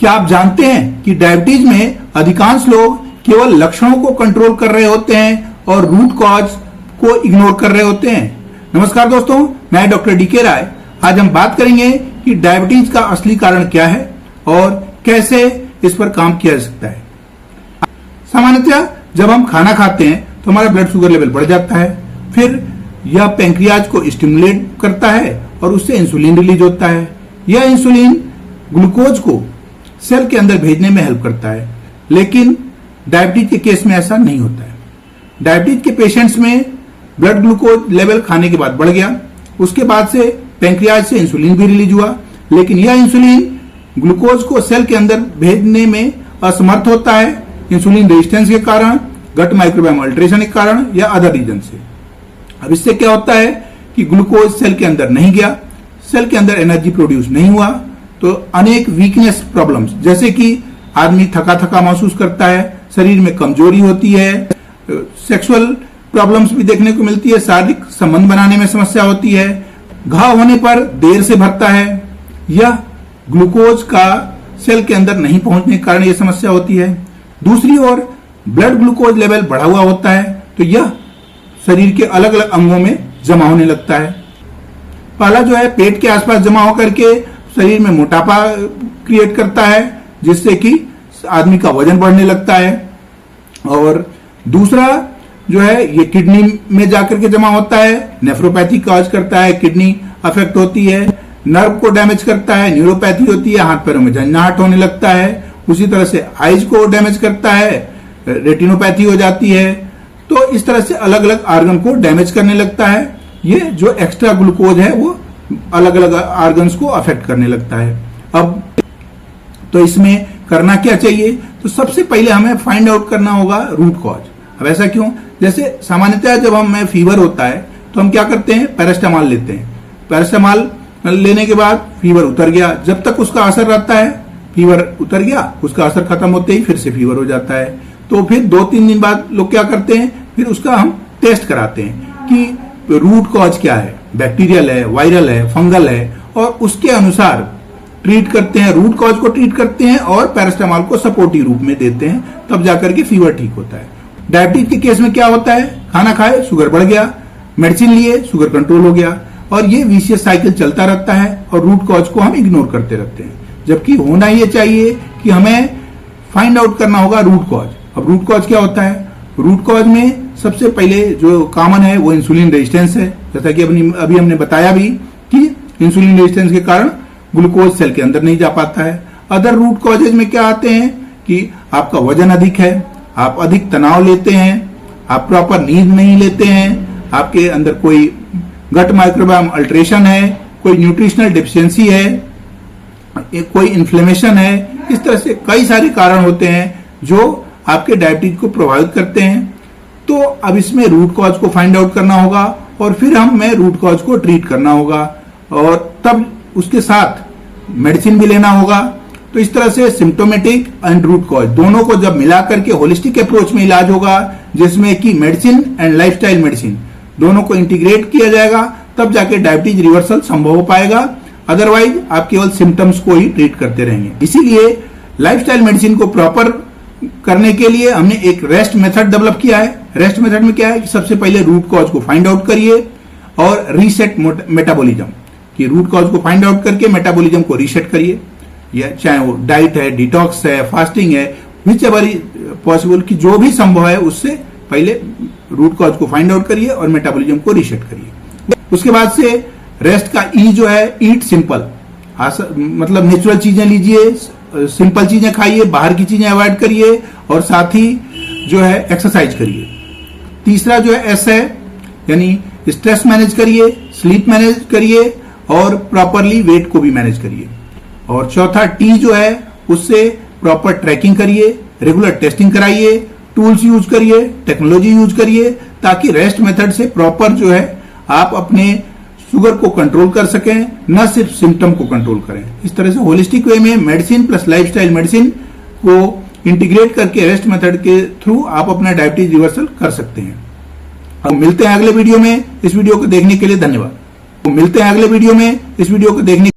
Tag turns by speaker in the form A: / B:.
A: क्या आप जानते हैं कि डायबिटीज में अधिकांश लोग केवल लक्षणों को कंट्रोल कर रहे होते हैं और रूट कॉज को इग्नोर कर रहे होते हैं। नमस्कार दोस्तों, मैं डॉक्टर डीके राय। आज हम बात करेंगे कि डायबिटीज का असली कारण क्या है और कैसे इस पर काम किया जा सकता है। सामान्यतः जब हम खाना खाते हैं तो हमारा ब्लड शुगर लेवल बढ़ जाता है, फिर यह पेंक्रियाज को स्टिमुलेट करता है और उससे इंसुलिन रिलीज होता है। यह इंसुलिन ग्लूकोज को सेल के अंदर भेजने में हेल्प करता है, लेकिन डायबिटीज के केस में ऐसा नहीं होता है। डायबिटीज के पेशेंट्स में ब्लड ग्लूकोज लेवल खाने के बाद बढ़ गया, उसके बाद से पेंक्रियाज से इंसुलिन भी रिलीज हुआ, लेकिन यह इंसुलिन ग्लूकोज को सेल के अंदर भेजने में असमर्थ होता है, इंसुलिन रेजिस्टेंस के कारण, गट माइक्रोबायोम अल्टरेशन के कारण या अदर रीजन से। अब इससे क्या होता है कि ग्लूकोज सेल के अंदर नहीं गया, सेल के अंदर एनर्जी प्रोड्यूस नहीं हुआ, तो अनेक वीकनेस प्रॉब्लम्स जैसे कि आदमी थका थका महसूस करता है, शरीर में कमजोरी होती है, सेक्सुअल प्रॉब्लम्स भी देखने को मिलती है, शारीरिक संबंध बनाने में समस्या होती है, घाव होने पर देर से भरता है, यह ग्लूकोज का सेल के अंदर नहीं पहुंचने के कारण यह समस्या होती है। दूसरी ओर ब्लड ग्लूकोज लेवल बढ़ा हुआ होता है तो यह शरीर के अलग अलग अंगों में जमा होने लगता है। पहला जो है पेट के आसपास जमा होकर के शरीर में मोटापा क्रिएट करता है, जिससे कि आदमी का वजन बढ़ने लगता है। और दूसरा जो है ये किडनी में जाकर के जमा होता है, नेफ्रोपैथी कॉज करता है, किडनी अफेक्ट होती है, नर्व को डैमेज करता है, न्यूरोपैथी होती है, हाथ पैरों में झंझनाहट होने लगता है। उसी तरह से आइज को डैमेज करता है, रेटिनोपैथी हो जाती है। तो इस तरह से अलग अलग आर्गन को डैमेज करने लगता है। ये जो एक्स्ट्रा ग्लूकोज है वो अलग अलग आर्गन्स को अफेक्ट करने लगता है। अब तो इसमें करना क्या चाहिए? तो सबसे पहले हमें फाइंड आउट करना होगा रूट कॉज। अब ऐसा क्यों? जैसे सामान्यतः जब हमें फीवर होता है तो हम क्या करते हैं, पैरास्टामॉल लेते हैं। पैरास्टामॉल लेने के बाद फीवर उतर गया, जब तक उसका असर रहता है, फीवर उतर गया, उसका असर खत्म होते ही फिर से फीवर हो जाता है। तो फिर 2-3 दिन बाद लोग क्या करते हैं, फिर उसका हम टेस्ट कराते हैं कि रूट कॉज क्या है, बैक्टीरियल है, वायरल है, फंगल है, और उसके अनुसार ट्रीट करते हैं, रूट कॉज को ट्रीट करते हैं और पैरास्टामॉल को सपोर्टिव रूप में देते हैं, तब जाकर के फीवर ठीक होता है। डायबिटीज के केस में क्या होता है, खाना खाए शुगर बढ़ गया, मेडिसिन लिए शुगर कंट्रोल हो गया, और ये विशियस साइकिल चलता रहता है और रूट कॉज को हम इग्नोर करते रहते हैं। जबकि होना ये चाहिए कि हमें फाइंड आउट करना होगा रूट कॉज। अब रूट कॉज क्या होता है? रूट कॉज में सबसे पहले जो कॉमन है वो इंसुलिन रेजिस्टेंस है, जैसा कि अभी हमने बताया भी कि इंसुलिन रेजिस्टेंस के कारण ग्लूकोज सेल के अंदर नहीं जा पाता है। अदर रूट कॉजेज में क्या आते हैं कि आपका वजन अधिक है, आप अधिक तनाव लेते हैं, आप प्रॉपर नींद नहीं लेते हैं, आपके अंदर कोई गट माइक्रोबायोम अल्टरेशन है, कोई न्यूट्रिशनल डेफिशिएंसी है, कोई इन्फ्लेमेशन है। इस तरह से कई सारे कारण होते हैं जो आपके डायबिटीज को प्रभावित करते हैं। तो अब इसमें रूट कॉज को फाइंड आउट करना होगा और फिर हमें रूट कॉज को ट्रीट करना होगा, और तब उसके साथ मेडिसिन भी लेना होगा। तो इस तरह से सिम्टोमेटिक एंड रूट कॉज दोनों को जब मिला करके होलिस्टिक अप्रोच में इलाज होगा, जिसमें कि मेडिसिन एंड लाइफस्टाइल मेडिसिन दोनों को इंटीग्रेट किया जाएगा, तब जाके डायबिटीज रिवर्सल संभव हो पाएगा। अदरवाइज आप केवल सिम्टम्स को ही ट्रीट करते रहेंगे। इसीलिए लाइफस्टाइल मेडिसिन को प्रॉपर करने के लिए हमने एक रेस्ट मेथड डेवलप किया है। रेस्ट मेथड में क्या है कि सबसे पहले रूट कॉज को फाइंड आउट करिए और रीसेट मेटाबॉलिज्म, कि रूट कॉज को फाइंड आउट करके मेटाबॉलिज्म को रीसेट करिए। या चाहे वो डाइट है, डिटॉक्स है, फास्टिंग है, विच एवर पॉसिबल, कि जो भी संभव है उससे पहले रूट कॉज को फाइंड आउट करिए और मेटाबॉलिज्म को रीसेट करिए। उसके बाद से रेस्ट का ई जो है, ईट सिंपल, मतलब नेचुरल चीजें लीजिए, सिंपल चीजें खाइए, बाहर की चीजें अवॉइड करिए, और साथ ही जो है एक्सरसाइज करिए। तीसरा जो है एस है, यानी स्ट्रेस मैनेज करिए, स्लीप मैनेज करिए और प्रॉपरली वेट को भी मैनेज करिए। और चौथा टी जो है, उससे प्रॉपर ट्रैकिंग करिए, रेगुलर टेस्टिंग कराइए, टूल्स यूज करिए, टेक्नोलॉजी यूज करिए, ताकि रेस्ट मेथड से प्रॉपर जो है आप अपने शुगर को कंट्रोल कर सकें, न सिर्फ सिम्टम को कंट्रोल करें। इस तरह से होलिस्टिक वे में मेडिसिन प्लस लाइफस्टाइल मेडिसिन को इंटीग्रेट करके रेस्ट मेथड के थ्रू आप अपना डायबिटीज रिवर्सल कर सकते हैं। अब मिलते हैं अगले वीडियो में। इस वीडियो को देखने के लिए धन्यवाद। मिलते हैं अगले वीडियो में। इस वीडियो को देखने